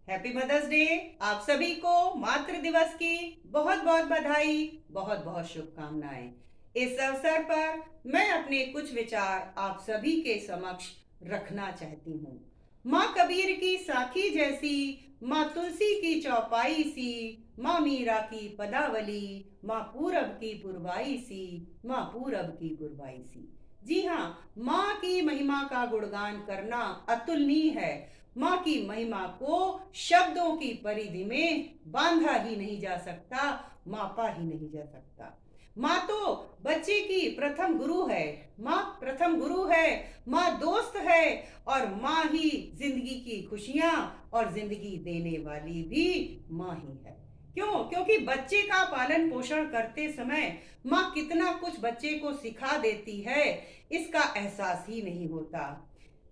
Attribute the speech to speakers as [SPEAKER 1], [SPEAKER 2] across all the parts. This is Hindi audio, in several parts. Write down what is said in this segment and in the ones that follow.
[SPEAKER 1] Happy mother's day. आप सभी को मातृ दिवस की बहुत बहुत बधाई, बहुत बहुत शुभकामनाएं। इस अवसर पर मैं अपने कुछ विचार आप सभी के समक्ष रखना चाहती हूँ। माँ कबीर की साखी जैसी, माँ तुलसी की चौपाई सी, माँ मीरा की पदावली, माँ पूरब की पुरवाई सी, माँ पूरब की पुरवाई सी। जी हाँ, माँ की महिमा का गुणगान करना अतुलनीय है। माँ की महिमा को शब्दों की परिधि में बांधा ही नहीं जा सकता, मापा ही नहीं जा सकता। माँ तो बच्चे की प्रथम गुरु है। माँ प्रथम गुरु है, माँ दोस्त है, और माँ ही जिंदगी की खुशियां और जिंदगी देने वाली भी माँ ही है। क्यों? क्योंकि बच्चे का पालन पोषण करते समय माँ कितना कुछ बच्चे को सिखा देती है, इसका एहसास ही नहीं होता।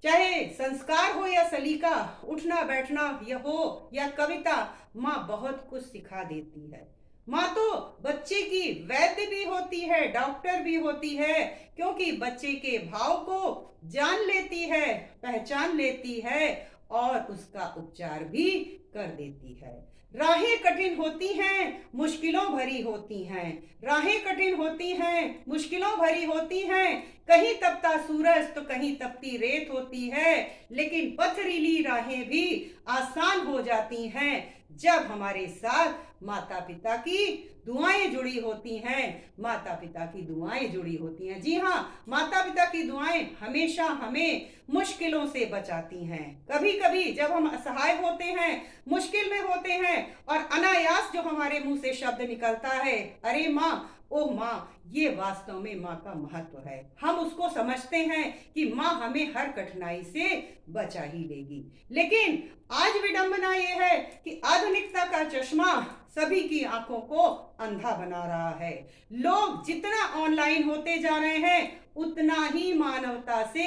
[SPEAKER 1] चाहे संस्कार हो या सलीका, उठना बैठना या हो या कविता, माँ बहुत कुछ सिखा देती है। माँ तो बच्चे की वैद्य भी होती है, डॉक्टर भी होती है, क्योंकि बच्चे के भाव को जान लेती है, पहचान लेती है और उसका उपचार भी कर देती है। राहें कठिन होती हैं, मुश्किलों भरी होती हैं। राहें कठिन होती हैं, मुश्किलों भरी होती हैं। कहीं तपता सूरज तो कहीं तपती रेत होती है, लेकिन पथरीली राहें भी आसान हो जाती हैं जब हमारे साथ माता पिता की दुआएं जुड़ी होती हैं। माता पिता की दुआएं जुड़ी होती हैं। जी हाँ, माता पिता की दुआएं हमेशा हमें मुश्किलों से बचाती हैं। कभी कभी जब हम असहाय होते हैं, मुश्किल में होते हैं, और अनायास जो हमारे मुंह से शब्द निकलता है, अरे माँ, ओ माँ, ये वास्तव में माँ का महत्व है। हम उसको समझते हैं कि माँ हमें हर कठिनाई से बचा ही लेगी। लेकिन आज विडंबना ये है कि आधुनिकता का चश्मा सभी की आंखों को अंधा बना रहा है। लोग जितना ऑनलाइन होते जा रहे हैं, उतना ही मानवता से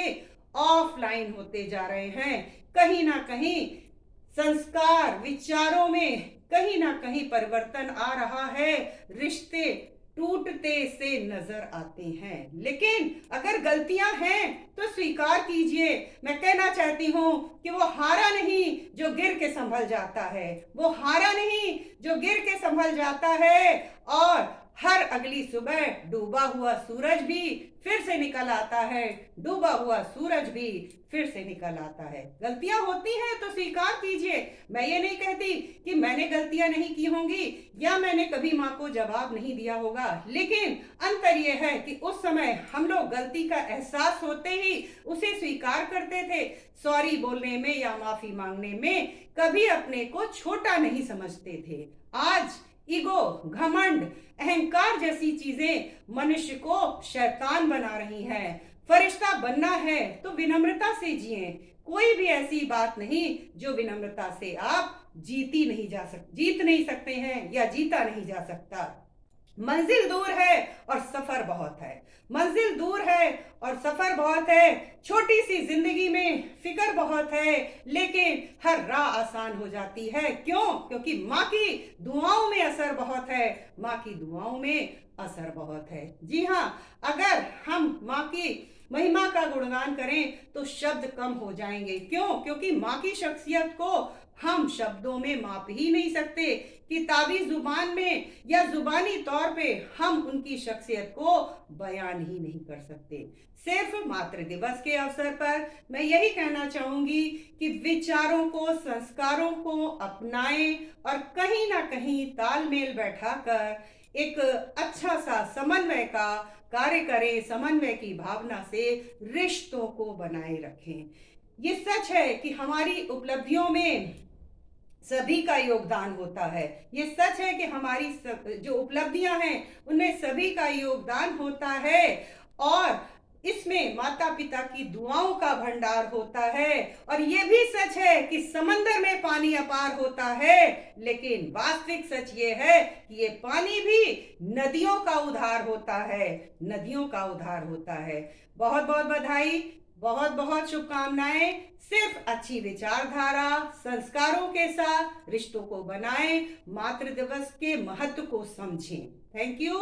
[SPEAKER 1] ऑफलाइन होते जा रहे हैं। कहीं ना कहीं संस्कार विचारों में कहीं ना कहीं परिवर्तन आ रहा है। रिश्ते टूटते से नजर आते हैं। लेकिन अगर गलतियां हैं तो स्वीकार कीजिए। मैं कहना चाहती हूं कि वो हारा नहीं जो गिर के संभल जाता है, वो हारा नहीं जो गिर के संभल जाता है, और हर अगली सुबह डूबा हुआ सूरज भी फिर से निकल आता है, डूबा हुआ सूरज भी फिर से निकल आता है। गलतियां होती हैं तो स्वीकार कीजिए। मैं ये नहीं कहती कि मैंने गलतियां नहीं की होंगी या मैंने कभी माँ को जवाब नहीं दिया होगा, लेकिन अंतर यह है कि उस समय हम लोग गलती का एहसास होते ही उसे स्वीकार करते थे। सॉरी बोलने में या माफी मांगने में कभी अपने को छोटा नहीं समझते थे। आज ईगो, घमंड, अहंकार जैसी चीजें मनुष्य को शैतान बना रही हैं। फरिश्ता बनना है तो विनम्रता से जिए। कोई भी ऐसी बात नहीं जो विनम्रता से आप जीत नहीं सकते हैं या जीता नहीं जा सकता। मंजिल दूर है और सफर बहुत है। मंजिल दूर है और सफर बहुत है। छोटी सी जिंदगी में फिक्र बहुत है, लेकिन हर राह आसान हो जाती है। क्यों? क्योंकि माँ की दुआओं में असर बहुत है। माँ की दुआओं में असर बहुत है। जी हाँ, अगर हम माँ की महिमा का गुणगान करें तो शब्द कम हो जाएंगे। क्यों? क्योंकि माँ की शख्सियत को हम शब्दों में माप ही नहीं सकते। किताबी जुबान में या जुबानी तौर पे हम उनकी शख्सियत को बयान ही नहीं कर सकते। सिर्फ मातृ दिवस के अवसर पर मैं यही कहना चाहूंगी कि विचारों को, संस्कारों को अपनाएं और कहीं ना कहीं तालमेल बैठाकर एक अच्छा सा समन्वय का कार्य करें। समन्वय की भावना से रिश्तों को बनाए रखें। ये सच है कि हमारी उपलब्धियों में सभी का योगदान होता है। ये सच है कि हमारी जो उपलब्धियां हैं उनमें सभी का योगदान होता है, और इसमें माता पिता की दुआओं का भंडार होता है। और ये भी सच है कि समंदर में पानी अपार होता है, लेकिन वास्तविक सच ये है कि ये पानी भी नदियों का उद्धार होता है। नदियों का उद्धार होता है। बहुत बहुत बधाई, बहुत बहुत शुभकामनाएं। सिर्फ अच्छी विचारधारा, संस्कारों के साथ रिश्तों को बनाएं, मातृ दिवस के महत्व को समझें। Thank you.